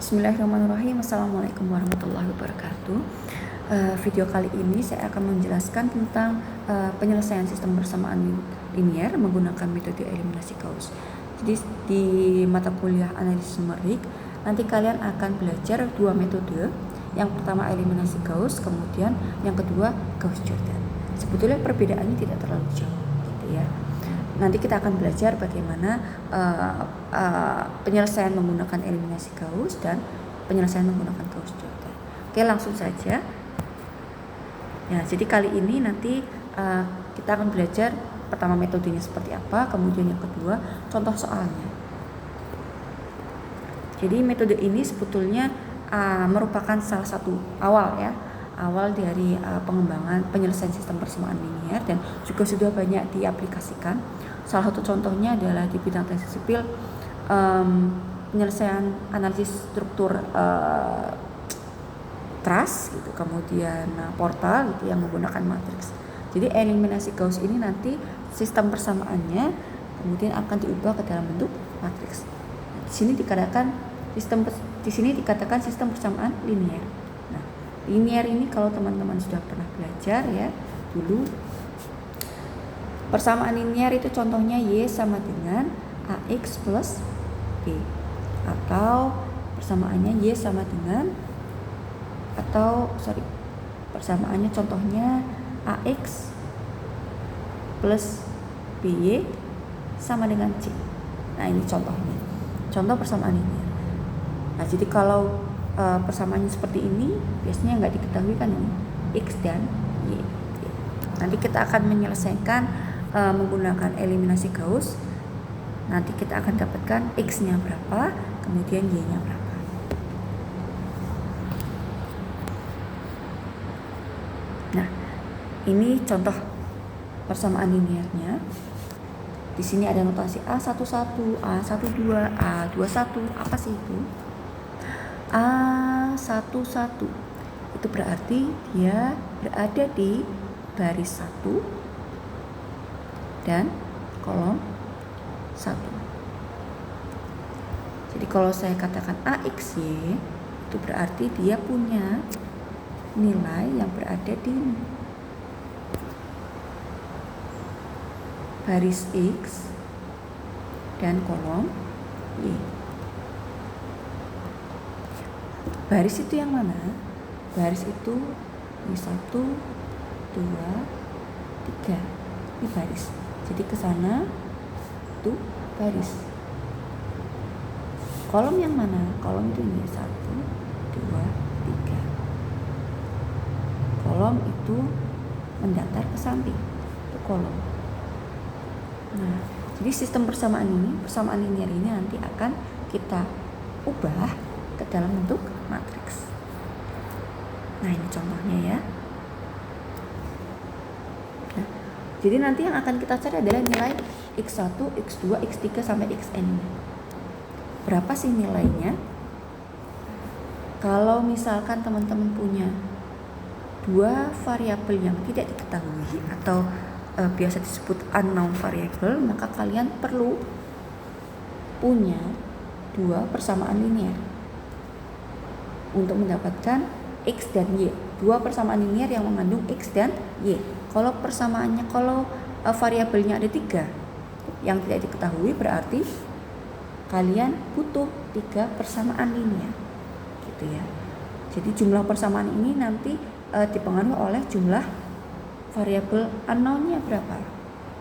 Bismillahirrahmanirrahim. Assalamualaikum warahmatullahi wabarakatuh. Video kali ini saya akan menjelaskan tentang penyelesaian sistem bersamaan linier menggunakan metode eliminasi Gauss. Jadi di mata kuliah analisis numerik nanti kalian akan belajar dua metode. Yang pertama eliminasi Gauss, kemudian yang kedua Gauss-Jordan. Sebetulnya perbedaannya tidak terlalu jauh, gitu ya. Nanti kita akan belajar bagaimana penyelesaian menggunakan eliminasi Gauss dan penyelesaian menggunakan Gauss-Jordan. Oke, langsung saja. Ya, jadi kali ini nanti kita akan belajar pertama metodenya seperti apa, kemudian yang kedua contoh soalnya. Jadi metode ini sebetulnya merupakan salah satu awal dari pengembangan penyelesaian sistem persamaan linier dan juga sudah banyak diaplikasikan. Salah satu contohnya adalah di bidang teknik sipil, penyelesaian analisis struktur truss gitu, kemudian portal gitu yang menggunakan matriks. Jadi eliminasi Gauss ini nanti sistem persamaannya kemudian akan diubah ke dalam bentuk matriks. Di sini dikatakan sistem persamaan linier. Nah, linier ini kalau teman-teman sudah pernah belajar ya dulu, persamaan linier itu contohnya Y sama dengan AX plus B, atau persamaannya Y sama dengan persamaannya contohnya AX plus BY sama dengan C. Nah, ini contohnya, contoh persamaan linier. Nah, jadi kalau persamaannya seperti ini biasanya nggak diketahui kan ini X dan Y. Nanti kita akan menyelesaikan menggunakan eliminasi Gauss. Nanti kita akan dapatkan X-nya berapa, kemudian Y-nya berapa. Nah, ini contoh persamaan liniernya. Di sini ada notasi A11, A12, A21. Apa sih itu? A11 itu berarti dia berada di baris 1 dan kolom 1. Jadi kalau saya katakan AXY itu berarti dia punya nilai yang berada di baris X dan kolom Y. Baris itu yang mana? Baris itu ini 1, 2, 3. Ini baris. Jadi ke sana itu baris. Kolom yang mana? Kolom itu ini 1, 2, 3. Kolom itu mendatar ke samping. Itu kolom. Nah, jadi sistem persamaan linier ini nanti akan kita ubah ke dalam bentuk matriks. Nah, ini contohnya ya. Nah, jadi nanti yang akan kita cari adalah nilai X1, X2, X3 sampai Xn. Berapa sih nilainya? Kalau misalkan teman-teman punya dua variabel yang tidak diketahui atau biasa disebut unknown variable, maka kalian perlu punya dua persamaan linier untuk mendapatkan X dan Y. Dua persamaan linier yang mengandung X dan Y. Kalau variabelnya ada 3 yang tidak diketahui, berarti kalian butuh 3 persamaan linier, gitu ya. Jadi jumlah persamaan ini nanti dipengaruhi oleh jumlah variabel unknown-nya berapa.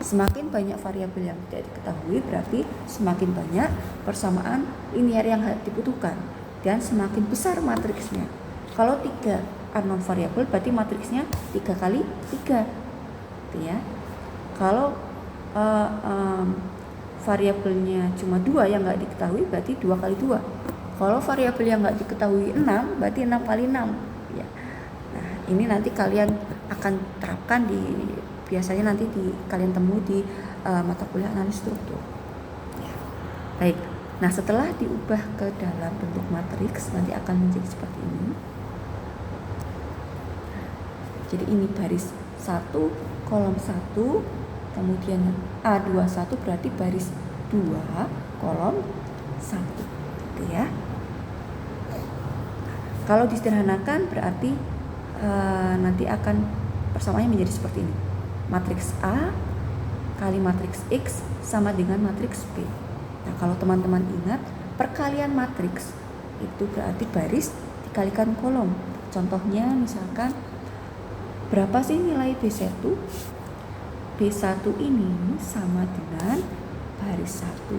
Semakin banyak variabel yang tidak diketahui, berarti semakin banyak persamaan linier yang dibutuhkan dan semakin besar matriksnya. Kalau 3 unknown variabel, berarti matriksnya 3 kali 3, gitu ya. Kalau variabelnya cuma 2 yang nggak diketahui, berarti 2 kali 2. Kalau variabel yang nggak diketahui 6, berarti 6 kali 6 ya. Nah, ini nanti kalian akan terapkan biasanya nanti kalian temui di mata kuliah analisis struktur ya. Baik, nah setelah diubah ke dalam bentuk matriks nanti akan menjadi seperti ini. Jadi ini baris 1, kolom 1, kemudian A21 berarti baris 2, kolom 1, gitu ya. Kalau disederhanakan berarti nanti akan persamaannya menjadi seperti ini. Matriks A kali matriks X sama dengan matriks B. Nah, kalau teman-teman ingat, perkalian matriks itu berarti baris dikalikan kolom. Contohnya misalkan berapa sih nilai B1? B1 ini sama dengan baris 1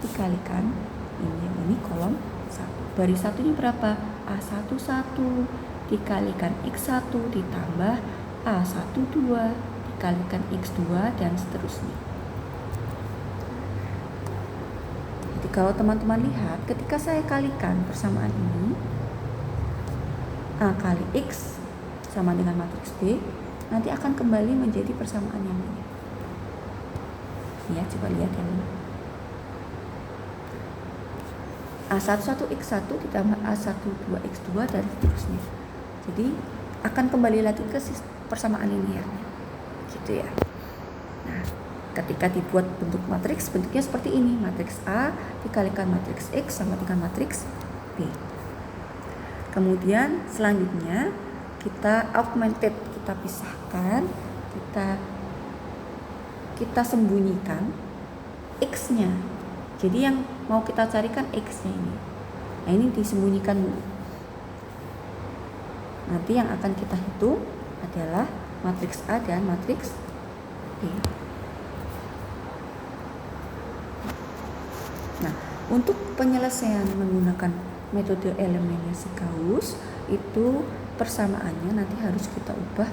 dikalikan ini kolom 1. Baris 1 ini berapa? A1 1 dikalikan X1 ditambah A1 2 dikalikan X2 dan seterusnya. Jadi kalau teman-teman lihat, ketika saya kalikan persamaan ini, A kali X sama dengan matriks B, nanti akan kembali menjadi persamaan yang ini. Ya, coba lihat yang ini. A11 X1 ditambah A12 X2 dan seterusnya. Jadi akan kembali lagi ke persamaan linearnya. Gitu ya. Nah, ketika dibuat bentuk matriks, bentuknya seperti ini. Matriks A dikalikan matriks X sama dengan matriks B. Kemudian selanjutnya kita augmented, kita pisahkan, kita sembunyikan X-nya. Jadi yang mau kita carikan X-nya ini. Nah, ini disembunyikan dulu. Nanti yang akan kita hitung adalah matriks A dan matriks B. Nah, untuk penyelesaian menggunakan metode eliminasi Gauss itu persamaannya nanti harus kita ubah,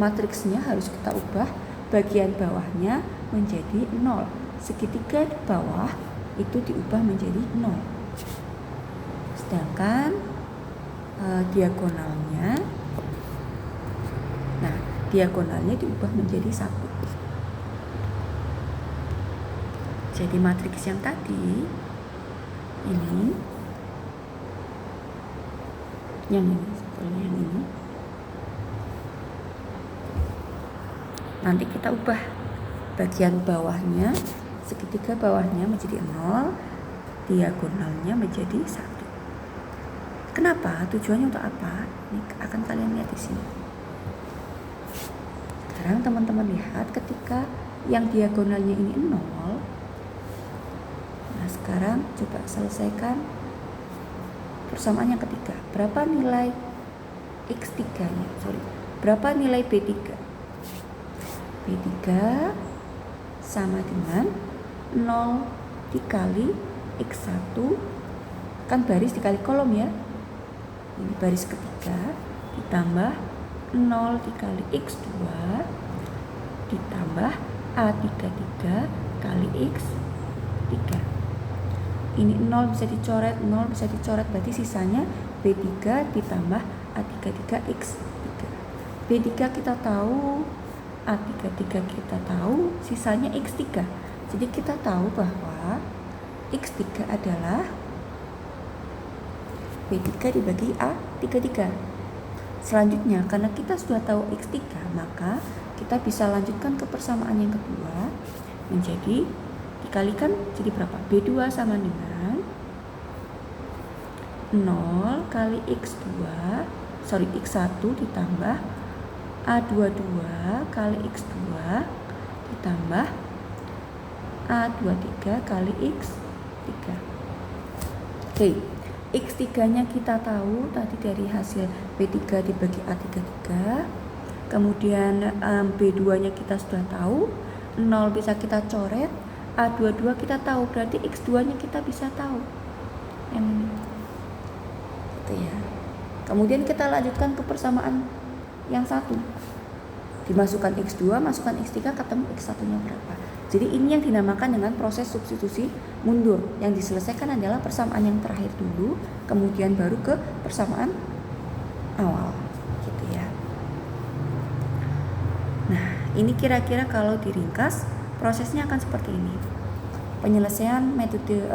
matriksnya harus kita ubah bagian bawahnya menjadi 0. Segitiga di bawah itu diubah menjadi 0. Sedangkan diagonalnya diubah menjadi 1. Jadi matriks yang tadi ini, yang ini nanti kita ubah bagian bawahnya, segitiga bawahnya menjadi 0, diagonalnya menjadi 1. Kenapa? Tujuannya untuk apa? Ini akan kalian lihat di sini. Sekarang teman-teman lihat ketika yang diagonalnya ini 0. Nah, sekarang coba selesaikan persamaan yang ketiga. Berapa nilai X3-nya? Berapa nilai B3? B3 sama dengan 0 dikali X1, kan baris dikali kolom ya. Ini baris ketiga ditambah 0 dikali X2 ditambah A33 kali X3. Ini 0 bisa dicoret, 0 bisa dicoret, berarti sisanya B3 ditambah A33 X3. B3 kita tahu, A33 kita tahu, sisanya X3. Jadi kita tahu bahwa X3 adalah B3 dibagi A33. Selanjutnya, karena kita sudah tahu X3, maka kita bisa lanjutkan ke persamaan yang kedua menjadi dikalikan jadi berapa? B2 sama dengan 0 kali X1 ditambah A22 kali X2 ditambah A23 kali X3. Oke, X3-nya kita tahu tadi dari hasil B3 dibagi A33. Kemudian B2-nya kita sudah tahu, 0 bisa kita coret, A22 kita tahu, berarti X2-nya kita bisa tahu. Yang ini. Gitu ya. Kemudian kita lanjutkan ke persamaan yang satu. Dimasukkan X2, masukkan X3, ketemu X1-nya berapa. Jadi ini yang dinamakan dengan proses substitusi mundur. Yang diselesaikan adalah persamaan yang terakhir dulu, kemudian baru ke persamaan awal. Gitu ya. Nah, ini kira-kira kalau diringkas, prosesnya akan seperti ini. Penyelesaian metode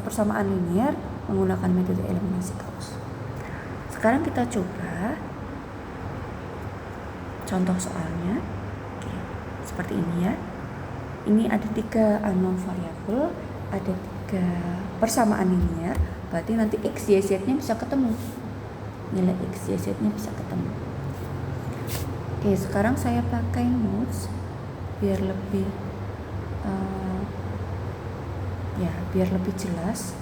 persamaan linear menggunakan metode eliminasi Gauss. Sekarang kita coba contoh soalnya. Oke, seperti ini ya. Ini ada 3 unknown variabel, ada 3 persamaan linear, berarti nanti X, Y, Z-nya bisa ketemu. nilai X, Y, Z nya bisa ketemu. Oke, sekarang saya pakai notes biar lebih biar lebih jelas.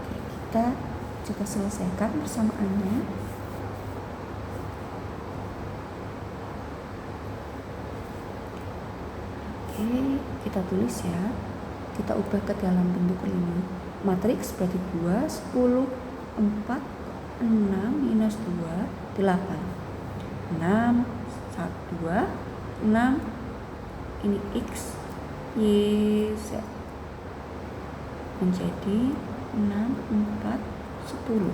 Oke, kita coba selesaikan persamaannya. Oke, kita tulis ya. Kita ubah ke dalam bentuk ini. Matriks berarti 2, 10, 4, 6, minus 2, 8. 6, 1, 2, 6. Ini X, Y, Z. Menjadi 6, 4, 10.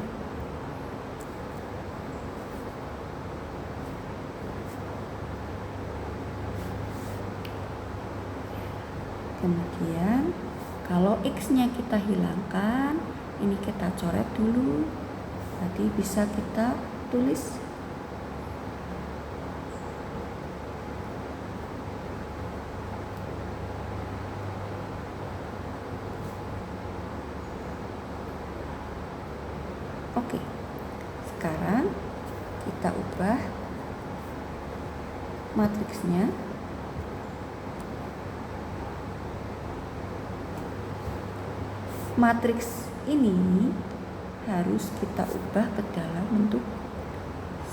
Kemudian kalau X-nya kita hilangkan, ini kita coret dulu. Tadi bisa kita tulis. Oke. Sekarang kita ubah matriksnya. Matriks ini harus kita ubah ke dalam bentuk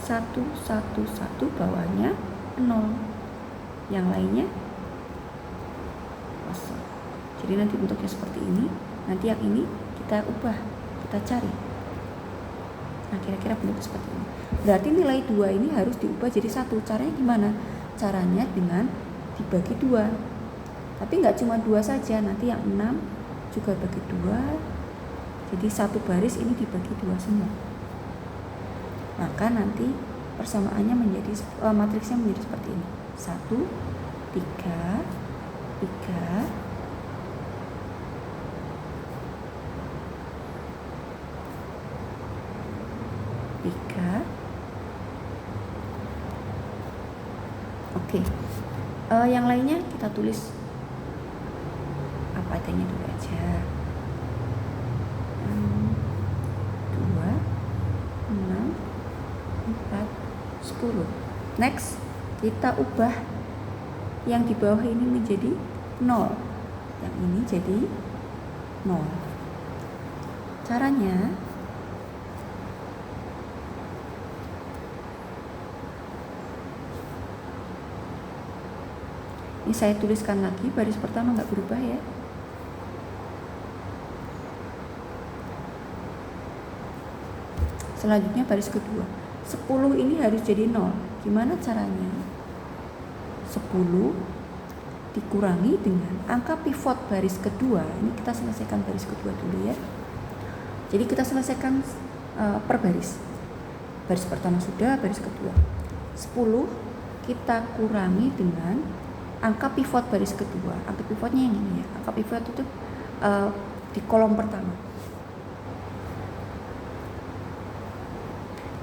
1, 1, 1, bawahnya 0. Yang lainnya kosong. Jadi nanti bentuknya seperti ini. Nanti yang ini kita ubah, kita cari. Nah, kira-kira bentuknya seperti ini. Berarti nilai 2 ini harus diubah jadi 1. Caranya gimana? Caranya dengan dibagi 2. Tapi nggak cuma 2 saja, nanti yang 6 juga bagi 2. Jadi satu baris ini dibagi 2 semua. Maka nanti persamaannya menjadi matriksnya menjadi seperti ini. 1, 3, 3, 3. Oke. Yang lainnya kita tulis apa adanya dulu aja. 2, 6, 4, 10. Next, kita ubah yang di bawah ini menjadi 0. Yang ini jadi 0. Caranya ini saya tuliskan lagi, baris pertama nggak berubah ya. Selanjutnya baris kedua. 10 ini harus jadi 0. Gimana caranya? 10 dikurangi dengan angka pivot baris kedua. Ini kita selesaikan baris kedua dulu ya. Jadi kita selesaikan per baris. Baris pertama sudah, baris kedua. 10 kita kurangi dengan angka pivot baris kedua. Angka pivotnya yang ini ya. Angka pivot itu di kolom pertama.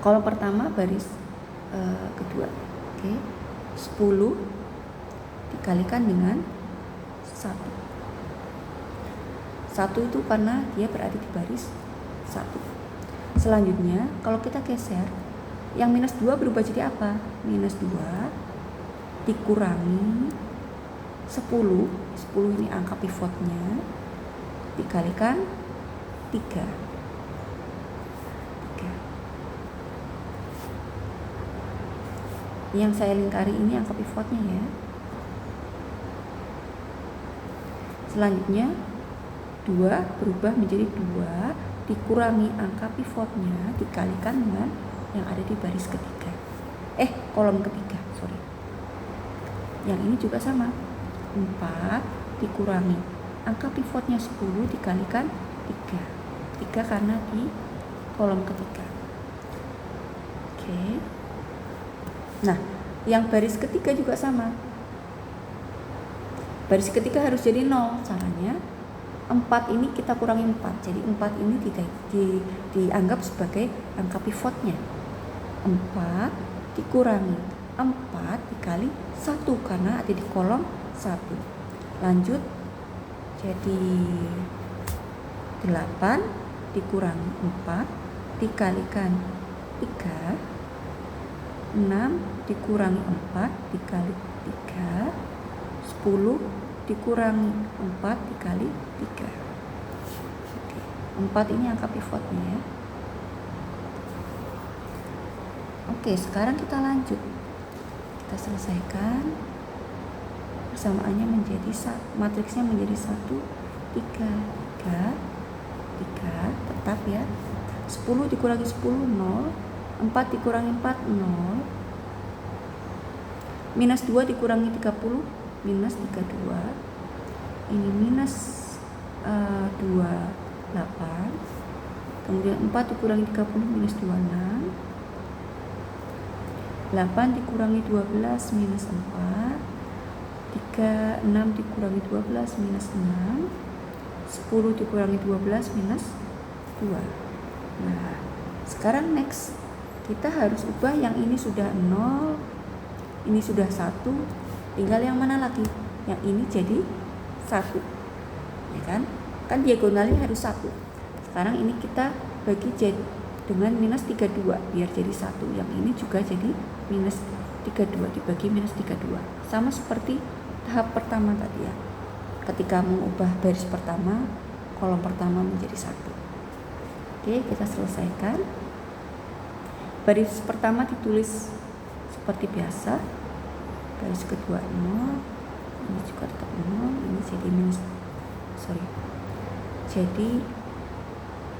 Kolom pertama baris kedua. Oke. 10 dikalikan dengan 1. 1 itu karena dia berada di baris 1. Selanjutnya kalau kita geser, yang minus 2 berubah jadi apa? Minus 2 dikurangi 10. 10 ini angka pivotnya, dikalikan 3. Yang saya lingkari ini angka pivotnya ya. Selanjutnya 2 berubah menjadi 2 dikurangi angka pivotnya dikalikan dengan yang ada di baris ketiga. Kolom ketiga, sorry. Yang ini juga sama. 4 dikurangi angka pivotnya 10 dikalikan 3. 3 karena di kolom ketiga. Oke. Nah, yang baris ketiga juga sama. Baris ketiga harus jadi 0. Caranya 4 ini kita kurangi 4. Jadi 4 ini dianggap sebagai angka pivotnya. 4 dikurangi 4 dikali 1 karena ada di kolom 1. Lanjut jadi 8 dikurangi 4 dikalikan 3, 6 dikurangi 4 dikali 3, 10 dikurangi 4 dikali 3. Oke, 4 ini angka pivotnya ya. Oke, sekarang kita lanjut. Kita selesaikan. Persamaannya menjadi matriksnya menjadi 1, 3, 3, 3, tetap ya. 10 dikurangi 10 0, 4 dikurangi 4 0, minus 2 dikurangi 30 minus 32, ini minus 28, kemudian 4 dikurangi 30 minus 26, 8 dikurangi 12 minus 4, 6 dikurangi 12 minus 6, 10 dikurangi 12 minus 2. Nah, sekarang next kita harus ubah yang ini sudah 0, ini sudah 1, tinggal yang mana lagi? Yang ini jadi 1, ya kan? Kan diagonalnya harus 1. Sekarang ini kita bagi jadi dengan minus 32 biar jadi 1. Yang ini juga jadi minus 32 dibagi minus 32. Sama seperti tahap pertama tadi ya. Ketika mengubah baris pertama, kolom pertama menjadi 1. Oke, kita selesaikan. Baris pertama ditulis seperti biasa. Baris kedua 0, ini juga tetap 0, ini jadi jadi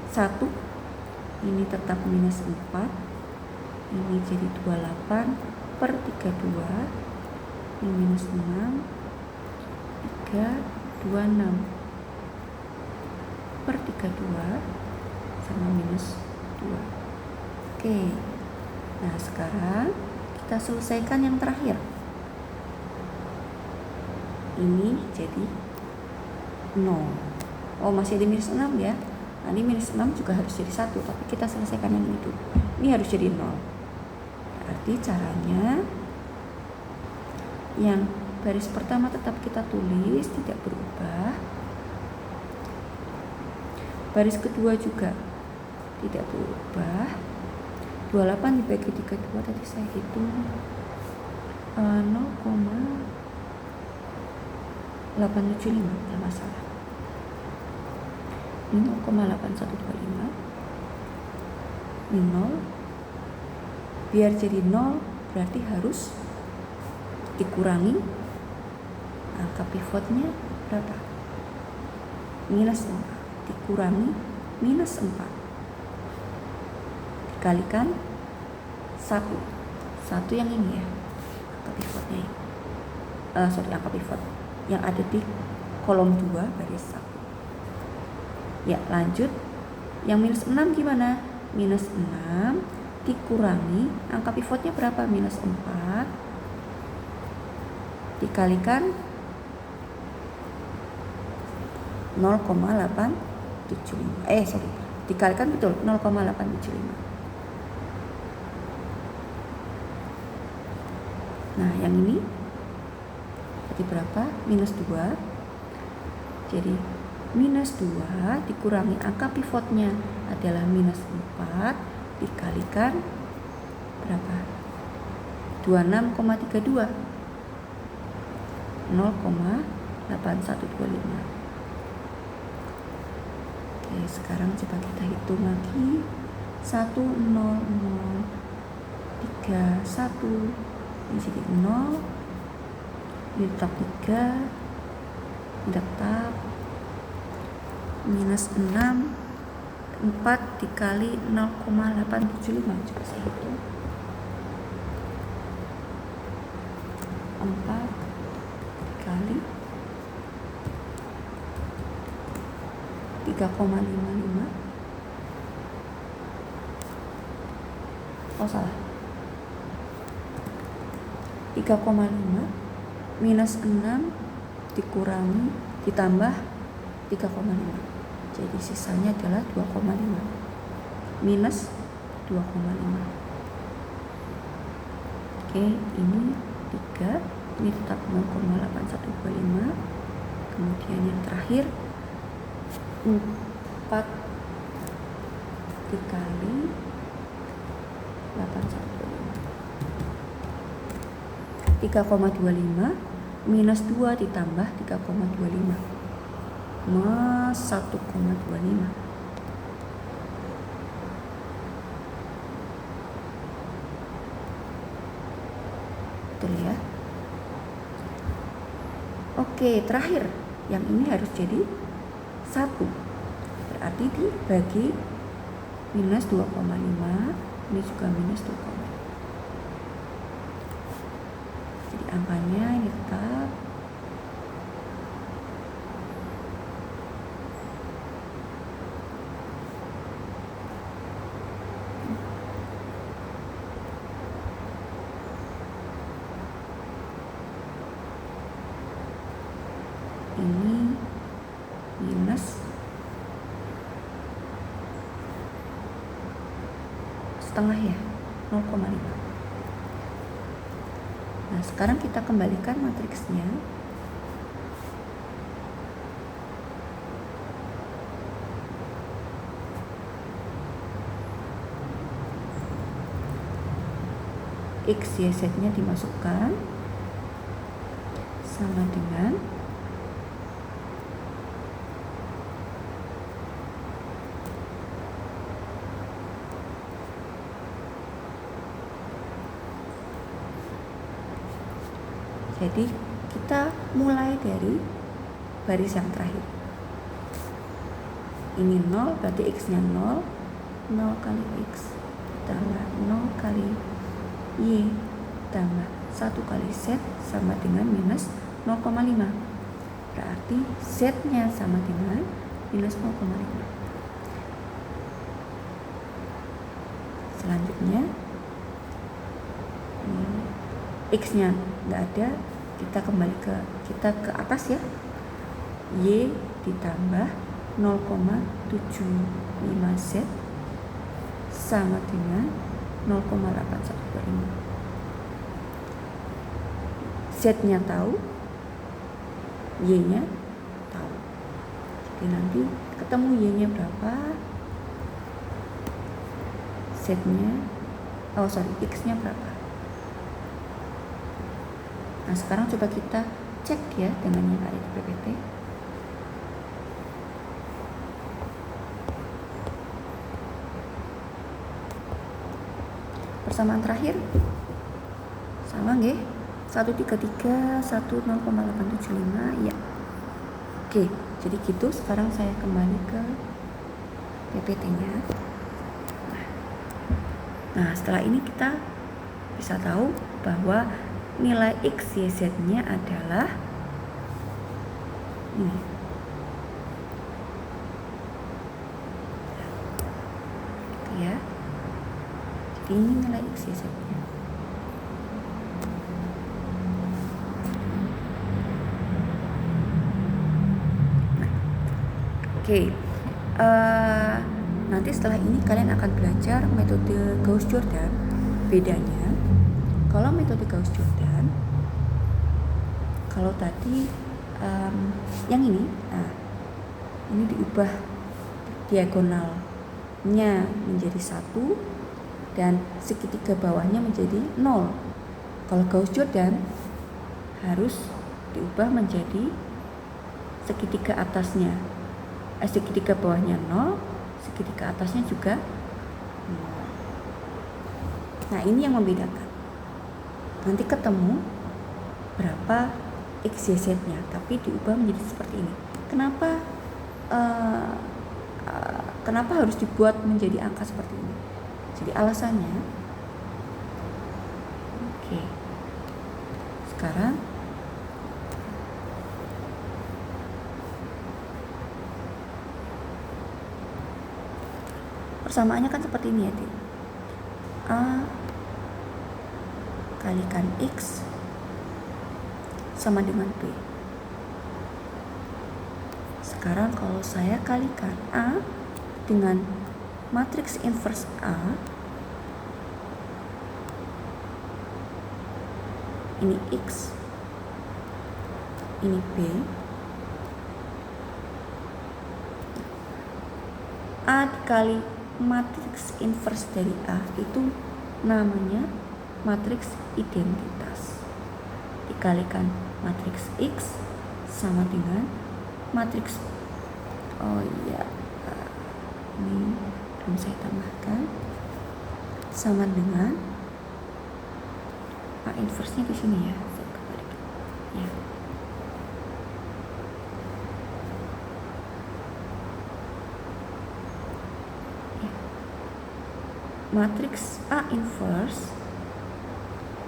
1, ini tetap minus 4, ini jadi 28 per 32, ini minus 6, 3, 26 per 32 sama minus 2. Oke, nah sekarang kita selesaikan yang terakhir. Ini jadi 0. Oh, masih ada minus 6 ya. Nah, ini minus 6 juga harus jadi 1, tapi kita selesaikan yang itu. Ini harus jadi 0. Berarti caranya yang baris pertama tetap kita tulis, tidak berubah. Baris kedua juga tidak berubah. 28 dibagi 32 tadi saya hitung 0,875, tidak masalah. Ini 0,8125, ini 0. Biar jadi 0 berarti harus dikurangi angka pivotnya berapa? Minus 4 dikurangi minus 4 dikalikan 1 yang ini ya, angka pivotnya ini. Angka pivot yang ada di kolom 2 baris 1. Ya, lanjut. Yang minus 6 gimana? Minus 6 dikurangi angka pivotnya berapa? Minus 4 dikalikan 0,875. Dikalikan betul 0,875. Nah, yang ini berarti berapa? Minus 2. Jadi minus 2 dikurangi angka pivotnya adalah minus 4 dikalikan berapa? 26,32. 0,8125. Oke, sekarang coba kita hitung lagi. 1 0 0 3 1, ini jadi 0, ini tetap 3, ini tetap minus 6, 4 dikali 0,875. Coba saya hitung. 4 dikali 3,55. Oh, salah. 3,5 minus 6 dikurangi ditambah 3,5. Jadi sisanya adalah 2,5 minus 2,5. Oke, ini 3, ini tetap 0,8125. Kemudian yang terakhir 4 dikali 3,25 minus 2 ditambah 3,25 mas 1,25. Betul ya. Oke, terakhir yang ini harus jadi 1, berarti dibagi minus 2,5, ini juga minus 2,5. Jadi angkanya ini tetap ini minus setengah ya, 0,5. Nah, sekarang kita kembalikan matriksnya. X, Y, Z-nya dimasukkan sama dengan jadi kita mulai dari baris yang terakhir. Ini 0 berarti X-nya 0, 0 kali X tambah 0 kali Y tambah 1 kali Z sama dengan minus 0,5. Berarti Z-nya sama dengan minus 0,5. Selanjutnya X-nya nggak ada, kita kembali ke atas ya. Y ditambah 0,75Z sama dengan 0,8125. Z-nya tahu, Y-nya tahu. Jadi nanti ketemu Y-nya berapa, Z-nya, X-nya berapa. Nah, sekarang coba kita cek ya dengan yang ada di PPT. Persamaan terakhir sama nggih? 133 10,875 ya. Oke, jadi gitu. Sekarang saya kembali ke PPT-nya. Nah, setelah ini kita bisa tahu bahwa nilai X, Y, Z-nya adalah ini. Gitu ya. Jadi ini nilai X, Y, Z-nya. Nah, oke. Nanti setelah ini kalian akan belajar metode Gauss-Jordan. Bedanya, kalau metode Gauss-Jordan, kalau tadi yang ini, ini diubah diagonalnya menjadi 1 dan segitiga bawahnya menjadi 0. Kalau Gauss-Jordan harus diubah menjadi segitiga atasnya, segitiga bawahnya 0, segitiga atasnya juga 0. Nah, ini yang membedakan. Nanti ketemu berapa X, Y, Z-nya, tapi diubah menjadi seperti ini. Kenapa harus dibuat menjadi angka seperti ini? Jadi alasannya, oke. Sekarang persamaannya kan seperti ini ya, A kalikan X sama dengan B. Sekarang kalau saya kalikan A dengan matriks inverse A, ini X, ini B, A dikali matriks inverse dari A itu namanya matriks identitas. Dikalikan matriks X sama dengan matriks, ini belum saya tambahkan, sama dengan A inverse-nya di sini ya. Saya kembali. Ya. Matriks A inverse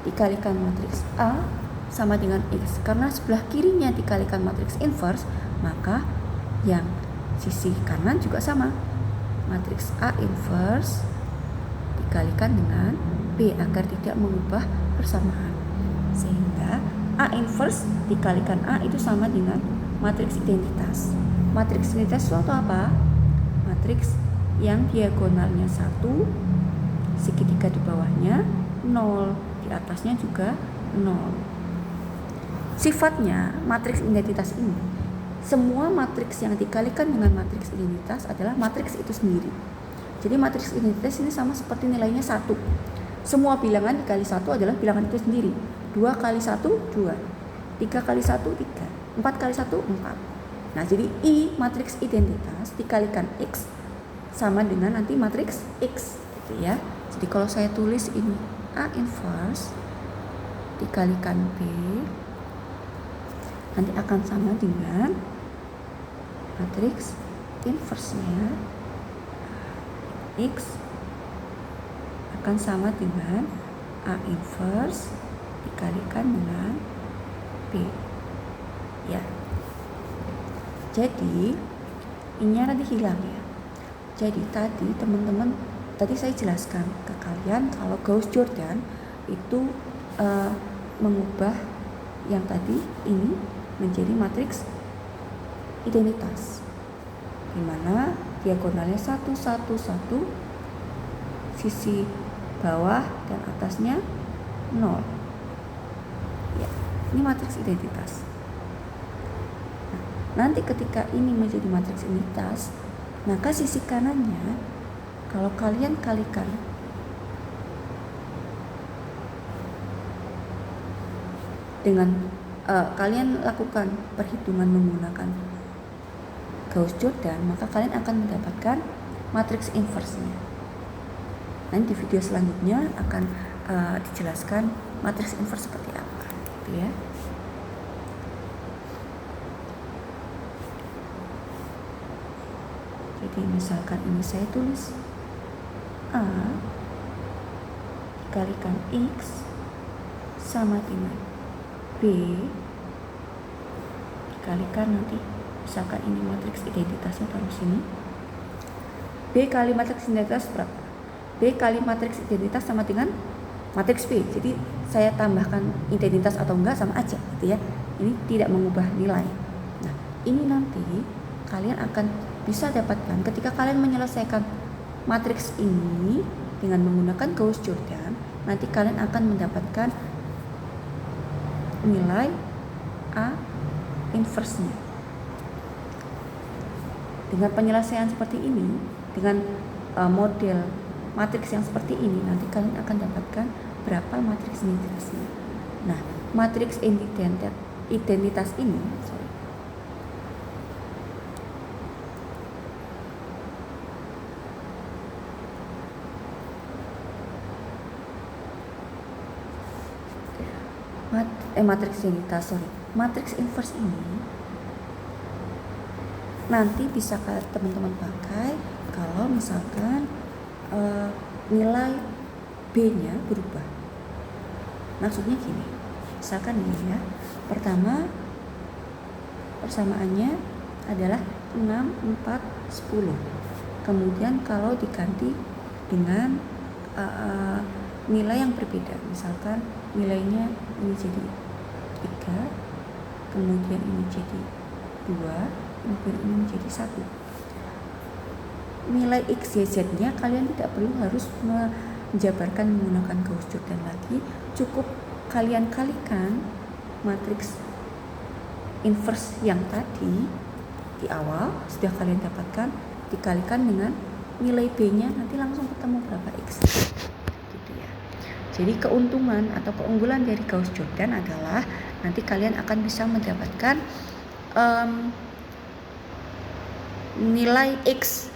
dikalikan matriks A sama dengan X. Karena sebelah kirinya dikalikan matriks inverse, maka yang sisi kanan juga sama. Matriks A inverse dikalikan dengan B agar tidak mengubah persamaan. Sehingga A inverse dikalikan A itu sama dengan matriks identitas. Matriks identitas itu apa? Matriks yang diagonalnya 1, segitiga di bawahnya 0, di atasnya juga 0. Sifatnya matriks identitas ini, semua matriks yang dikalikan dengan matriks identitas adalah matriks itu sendiri. Jadi matriks identitas ini sama seperti nilainya 1. Semua bilangan dikali 1 adalah bilangan itu sendiri. 2 kali 1, 2. 3 kali 1, 3. 4 kali 1, 4. Nah, jadi I matriks identitas dikalikan X sama dengan nanti matriks X gitu ya. Jadi kalau saya tulis ini A inverse dikalikan B nanti akan sama dengan matriks inverse-nya X akan sama dengan A inverse dikalikan dengan B. Ya. Jadi ini nanti hilang ya. Jadi tadi teman-teman, tadi saya jelaskan ke kalian kalau Gauss-Jordan itu mengubah yang tadi ini menjadi matriks identitas, dimana diagonalnya 1, 1, 1, sisi bawah dan atasnya 0. Ya, ini matriks identitas. Nah, nanti ketika ini menjadi matriks identitas, maka sisi kanannya kalau kalian kalikan dengan kalian lakukan perhitungan menggunakan Gauss-Jordan, maka kalian akan mendapatkan matriks inverse-nya. Nanti di video selanjutnya akan dijelaskan matriks inverse seperti apa, gitu ya. Jadi misalkan ini saya tulis A dikalikan X sama dengan B dikalikan nanti misalkan ini matriks identitasnya taruh sini. B kali matriks identitas berapa? B kali matriks identitas sama dengan matriks B. Jadi saya tambahkan identitas atau enggak sama aja gitu ya. Ini tidak mengubah nilai. Nah, ini nanti kalian akan bisa dapatkan ketika kalian menyelesaikan matriks ini dengan menggunakan Gauss-Jordan. Nanti kalian akan mendapatkan nilai A inverse-nya. Dengan penyelesaian seperti ini, dengan model matriks yang seperti ini, nanti kalian akan dapatkan berapa matriks identitasnya. Nah, matriks identitas ini, matriks inverse ini nanti bisa teman-teman pakai kalau misalkan nilai B-nya berubah. Maksudnya gini, misalkan ini ya, pertama persamaannya adalah 6, 4, 10. Kemudian kalau diganti dengan nilai yang berbeda, misalkan nilainya ini jadi 3, kemudian ini jadi 2, kemudian ini menjadi 1. Nilai X, Y, Z-nya kalian tidak perlu harus menjabarkan menggunakan Gauss-Jordan lagi. Cukup kalian kalikan matriks inverse yang tadi di awal sudah kalian dapatkan, dikalikan dengan nilai B-nya, nanti langsung ketemu berapa X gitu ya. Jadi keuntungan atau keunggulan dari Gauss Jordan adalah nanti kalian akan bisa mendapatkan nilai X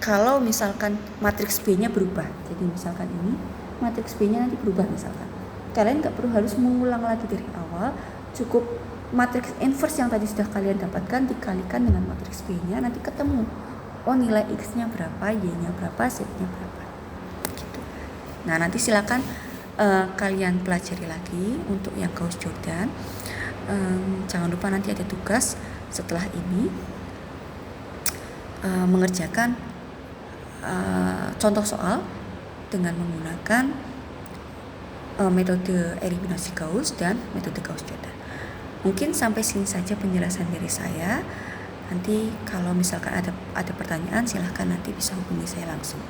kalau misalkan matriks B-nya berubah. Jadi misalkan ini matriks B-nya nanti berubah misalkan. Kalian nggak perlu harus mengulang lagi dari awal, cukup matriks inverse yang tadi sudah kalian dapatkan dikalikan dengan matriks B-nya, nanti ketemu. Oh, nilai X-nya berapa, Y-nya berapa, Z-nya berapa. Gitu. Nah, nanti silakan kalian pelajari lagi untuk yang Gauss Jordan. Jangan lupa nanti ada tugas setelah ini mengerjakan contoh soal dengan menggunakan metode eliminasi Gauss dan metode Gauss Jordan. Mungkin sampai sini saja penjelasan dari saya. Nanti kalau misalkan ada pertanyaan, silahkan nanti bisa hubungi saya langsung.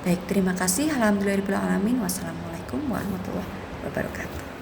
Baik, terima kasih. Alhamdulillahirabbil alamin. Wassalamualaikum warahmatullahi wabarakatuh.